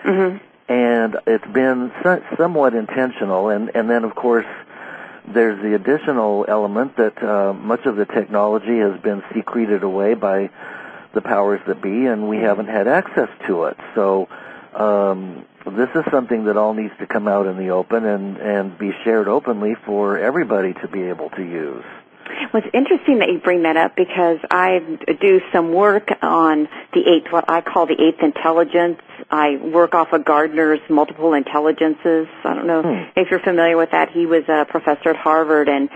Mm-hmm. And it's been somewhat intentional, and then, of course, there's the additional element that much of the technology has been secreted away by the powers that be, and we haven't had access to it. So this is something that all needs to come out in the open and be shared openly for everybody to be able to use. Well, it's interesting that you bring that up because I do some work on what I call the eighth intelligence. I work off of Gardner's multiple intelligences. I don't know if you're familiar with that. He was a professor at Harvard, and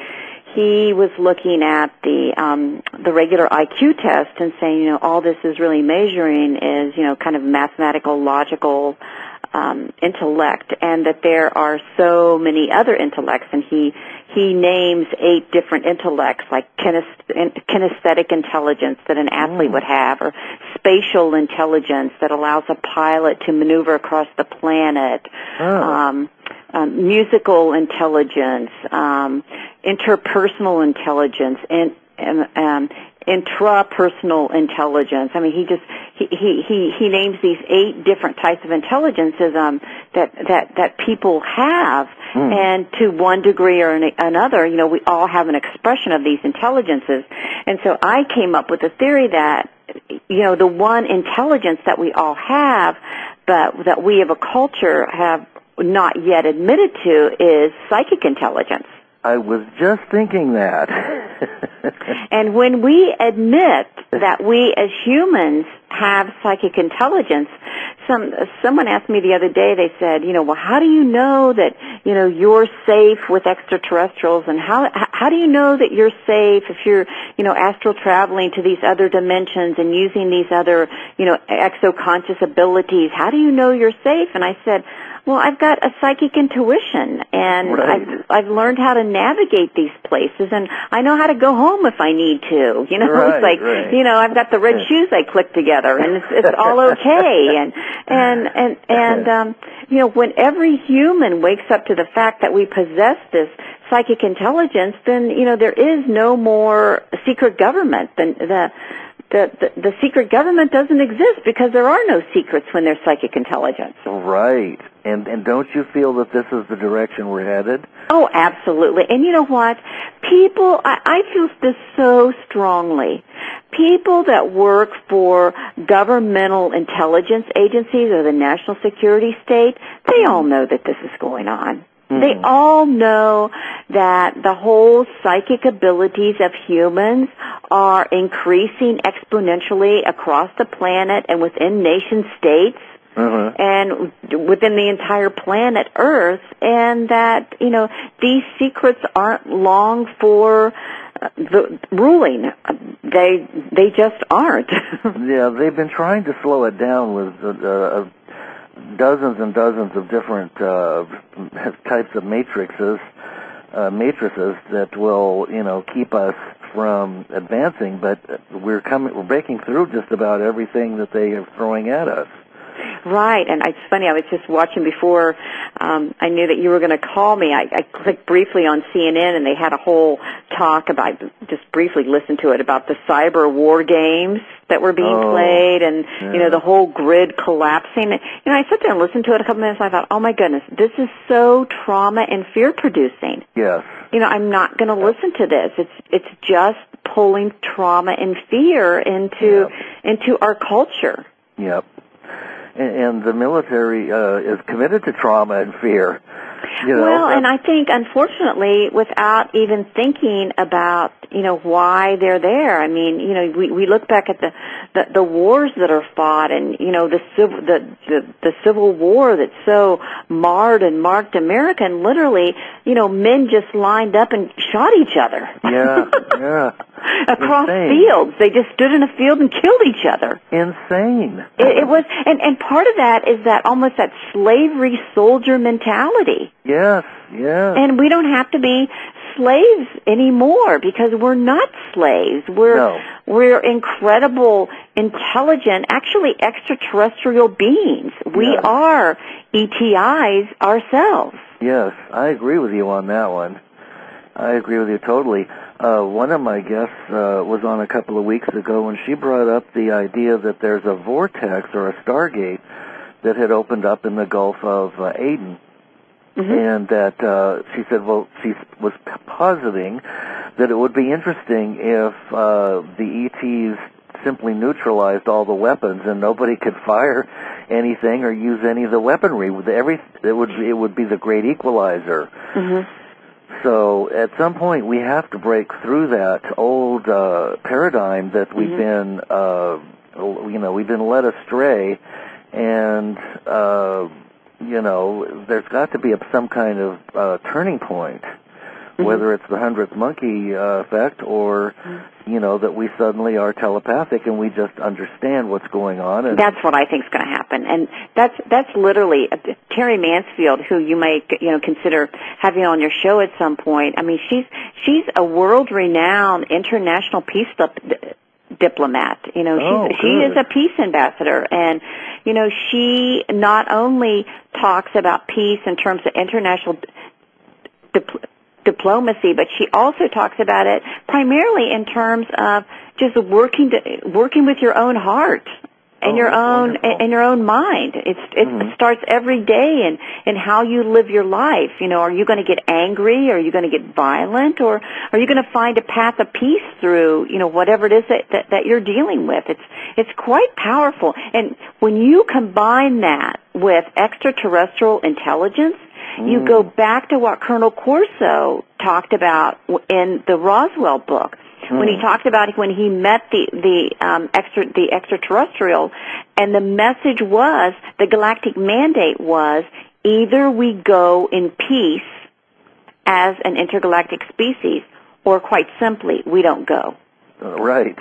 he was looking at the regular IQ test and saying, all this is really measuring is, kind of mathematical, logical intellect, and that there are so many other intellects, and he names 8 different intellects, like kinesthetic intelligence that an athlete would have, or spatial intelligence that allows a pilot to maneuver across the planet, musical intelligence, interpersonal intelligence, and intrapersonal intelligence. I mean, he names these 8 different types of intelligences that people have, and to one degree or another, we all have an expression of these intelligences. And so I came up with a theory that the one intelligence that we all have, but that we of a culture have not yet admitted to, is psychic intelligence. I was just thinking that. And when we admit that we as humans have psychic intelligence, someone asked me the other day, they said, well, how do you know that, you're safe with extraterrestrials, and how do you know that you're safe if you're, astral traveling to these other dimensions and using these other, exoconscious abilities? How do you know you're safe? And I said, well, I've got a psychic intuition, and right. I've learned how to navigate these places, and I know how to go home if I need to. Right, it's like, right. I've got the red shoes I click together, and it's all okay. And when every human wakes up to the fact that we possess this psychic intelligence, then there is no more secret government. The secret government doesn't exist because there are no secrets when there's psychic intelligence. Right. And don't you feel that this is the direction we're headed? Oh, absolutely. And you know what? People, I feel this so strongly. People that work for governmental intelligence agencies or the national security state, they all know that this is going on. Mm-hmm. They all know that the whole psychic abilities of humans are increasing exponentially across the planet and within nation states. Mm-hmm. And within the entire planet Earth, and that, these secrets aren't long for the ruling. They just aren't. Yeah, they've been trying to slow it down with dozens and dozens of different types of matrices that will, keep us from advancing, but we're breaking through just about everything that they are throwing at us. Right, and it's funny, I was just watching before I knew that you were going to call me. I clicked briefly on CNN, and they had a whole talk about, just briefly listened to it, about the cyber war games that were being played, and, the whole grid collapsing. I sat there and listened to it a couple minutes, and I thought, oh my goodness, this is so trauma and fear-producing. Yes. I'm not going to listen to this. It's just pulling trauma and fear into our culture. Yep. And the military is committed to trauma and fear. Well, and I think, unfortunately, without even thinking about, why they're there. I mean, we look back at the wars that are fought, and the Civil War that so marred and marked America, and literally, men just lined up and shot each other. Yeah. Across fields. They just stood in a field and killed each other. Insane. It was, and part of that is that almost that slavery soldier mentality. Yes. And we don't have to be slaves anymore because we're not slaves. We're incredible, intelligent, actually extraterrestrial beings. We are ETIs ourselves. Yes, I agree with you on that one. I agree with you totally. One of my guests was on a couple of weeks ago, and she brought up the idea that there's a vortex or a stargate that had opened up in the Gulf of Aden. And that she said, well, she was positing that it would be interesting if the ETs simply neutralized all the weapons and nobody could fire anything or use any of the weaponry. It would be the great equalizer. So at some point we have to break through that old paradigm that we've been, we've been led astray, and there's got to be some kind of turning point, whether it's the 100th monkey effect or, that we suddenly are telepathic and we just understand what's going on. And that's what I think is going to happen. And that's literally Terry Mansfield, who you may, consider having on your show at some point. I mean, she's a world-renowned international peace diplomat. She is a peace ambassador, and she not only talks about peace in terms of international diplomacy, but she also talks about it primarily in terms of just working with your own heart and your own mind. It starts every day in how you live your life. Are you going to get angry? Are you going to get violent? Or are you going to find a path of peace through, whatever it is that you're dealing with? It's quite powerful. And when you combine that with extraterrestrial intelligence, you go back to what Colonel Corso talked about in the Roswell book. When he talked about when he met the extraterrestrial, and the message was, the galactic mandate was, either we go in peace as an intergalactic species, or quite simply, we don't go. Right.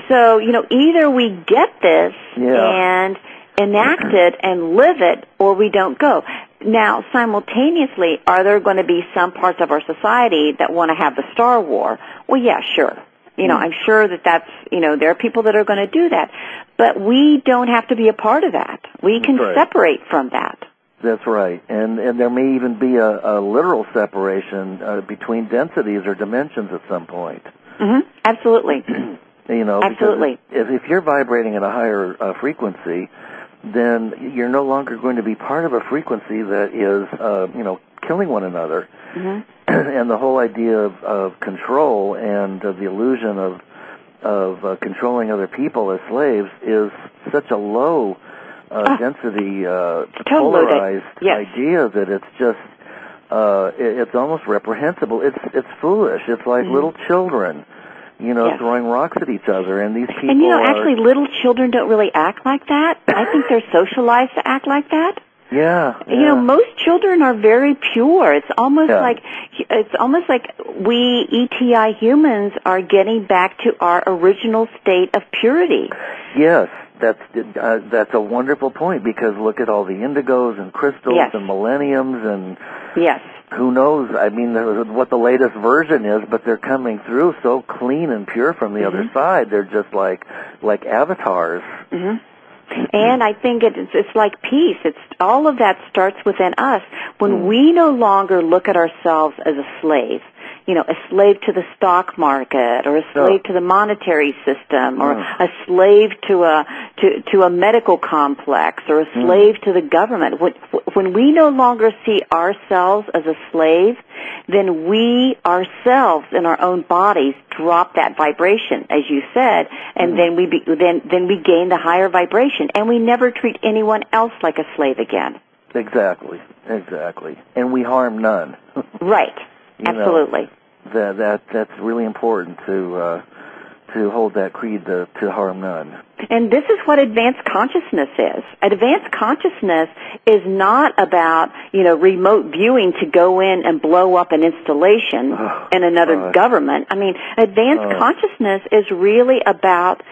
So, either we get this and enact it and live it, or we don't go. Now, simultaneously, are there going to be some parts of our society that want to have the Star War? Well, yeah, sure. I'm sure that's, there are people that are going to do that. But we don't have to be a part of that. We can separate from that. That's right. And there may even be a literal separation between densities or dimensions at some point. Absolutely. Absolutely. If you're vibrating at a higher frequency, then you're no longer going to be part of a frequency that is, killing one another. And the whole idea of control and the illusion of controlling other people as slaves is such a low density, polarized idea that it's just, it's almost reprehensible. It's foolish. It's like little children, throwing rocks at each other, and these people. And actually, little children don't really act like that. I think they're socialized to act like that. Yeah. Most children are very pure. It's almost like we ETI humans are getting back to our original state of purity. Yes, that's a wonderful point, because look at all the indigos and crystals and millenniums and who knows? I mean, what the latest version is, but they're coming through so clean and pure from the other side. They're just like avatars. And I think it's like peace. It's all of that starts within us. When we no longer look at ourselves as a slave, a slave to the stock market, or a slave to the monetary system, or a slave to a medical complex, or a slave to the government. When we no longer see ourselves as a slave, then we ourselves in our own bodies drop that vibration, as you said, and then we gain the higher vibration, and we never treat anyone else like a slave again. Exactly. And we harm none. Right. Absolutely. That's really important to hold that creed, to harm none. And this is what advanced consciousness is. Advanced consciousness is not about, remote viewing to go in and blow up an installation in another government. I mean, advanced consciousness is really about,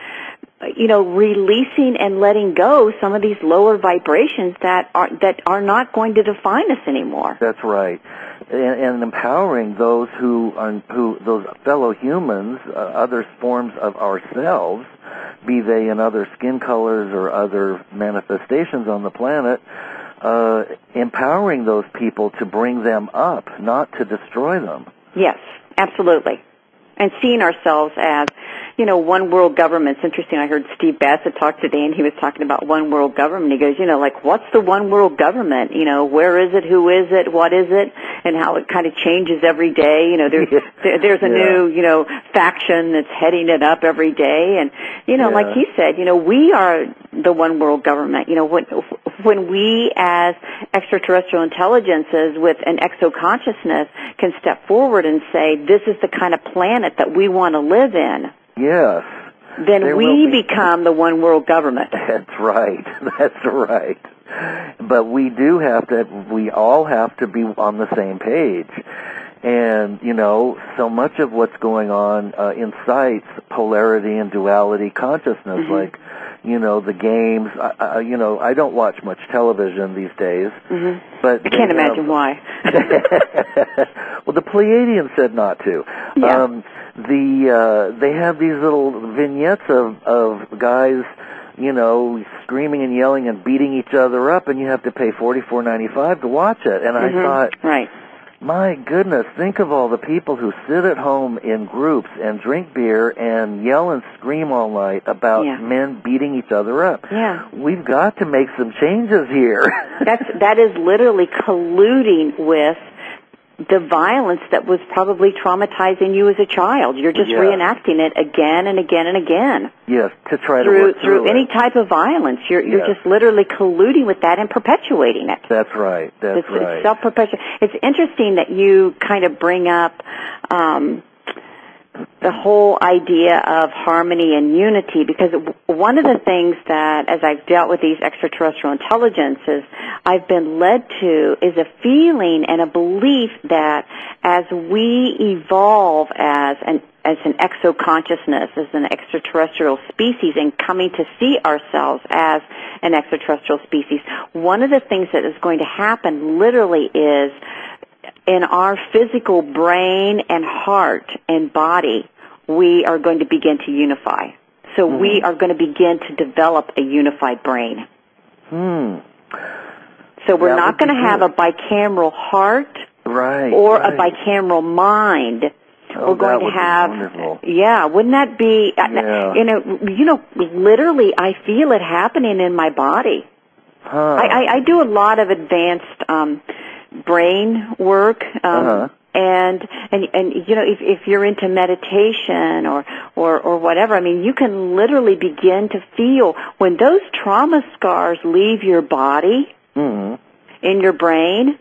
releasing and letting go some of these lower vibrations that are not going to define us anymore. That's right. And empowering those those fellow humans, other forms of ourselves, be they in other skin colors or other manifestations on the planet, empowering those people to bring them up, not to destroy them. Yes, absolutely. And seeing ourselves as, one world government. It's interesting. I heard Steve Bassett talk today, and he was talking about one world government. He goes, like, what's the one world government? Where is it? Who is it? What is it? And how it kind of changes every day. There's a new, faction that's heading it up every day. And, like he said, we are the one world government. When we as extraterrestrial intelligences with an exoconsciousness can step forward and say, this is the kind of planet that we want to live in. Yes. Then we become the one world government. That's right. That's right. But we all have to be on the same page. And, so much of what's going on incites polarity and duality consciousness, like, the games. I don't watch much television these days. But I can't imagine why. Well, the Pleiadians said not to. Yeah. They have these little vignettes of guys, screaming and yelling and beating each other up, and you have to pay $44.95 to watch it. And I thought, right. My goodness, think of all the people who sit at home in groups and drink beer and yell and scream all night about men beating each other up. Yeah. We've got to make some changes here. That is literally colluding with the violence that was probably traumatizing you as a child. You're just reenacting it again and again and again. Yes, to try to work through any type of violence. You're just literally colluding with that and perpetuating it. That's right. It's self-perpetuation. It's interesting that you kind of bring up the whole idea of harmony and unity, because one of the things that, as I've dealt with these extraterrestrial intelligences, I've been led to is a feeling and a belief that as we evolve as an exoconsciousness, as an extraterrestrial species, and coming to see ourselves as an extraterrestrial species, one of the things that is going to happen literally is in our physical brain and heart and body, we are going to begin to unify. So we are going to begin to develop a unified brain. So we're not going to have a bicameral heart or a bicameral mind. Oh, we're going to have, wouldn't that be, literally I feel it happening in my body. I do a lot of advanced brain work, and if you're into meditation or whatever, I mean, you can literally begin to feel when those trauma scars leave your body, in your brain,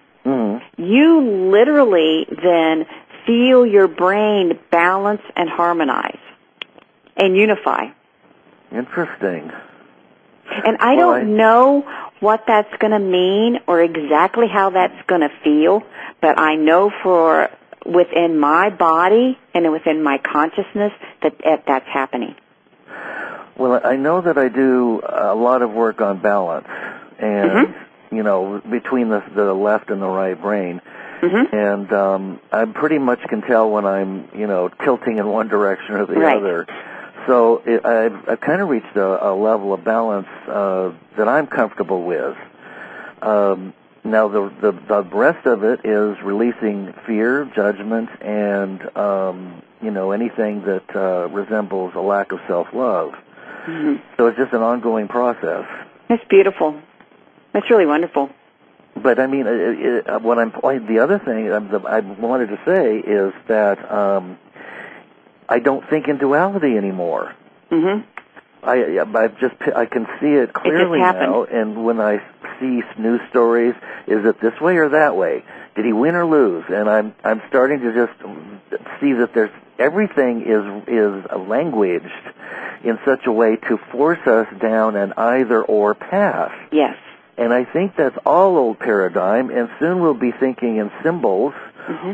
you literally then feel your brain balance and harmonize and unify. Interesting. And I don't know what that's going to mean or exactly how that's going to feel, but I know for within my body and within my consciousness that that's happening. Well, I know that I do a lot of work on balance and, between the left and the right brain. And I pretty much can tell when I'm, tilting in one direction or the other. So I've kind of reached a level of balance that I'm comfortable with. Now the rest of it is releasing fear, judgment, and anything that resembles a lack of self-love. So it's just an ongoing process. That's beautiful. That's really wonderful. But I mean, the other thing I wanted to say is that I don't think in duality anymore. I can see it clearly now, and when I see news stories, is it this way or that way? Did he win or lose? And I'm starting to just see that everything is languaged in such a way to force us down an either or path. Yes. And I think that's all old paradigm, and soon we'll be thinking in symbols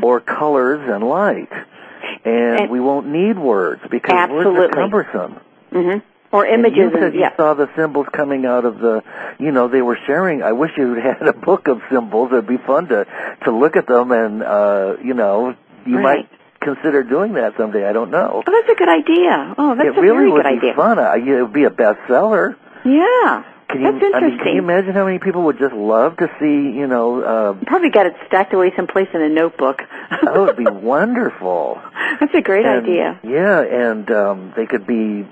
or colors and light. And we won't need words because words are cumbersome. Or images. And you said you saw the symbols coming out of they were sharing. I wish you had a book of symbols. It'd be fun to look at them and, you might consider doing that someday. I don't know. Oh, that's a good idea. Oh, that's a very good idea. It really would be fun. It would be a bestseller. Yeah. That's interesting. Can you imagine how many people would just love to see, Probably got it stacked away someplace in a notebook. That would be wonderful. That's a great idea. Yeah, and they could be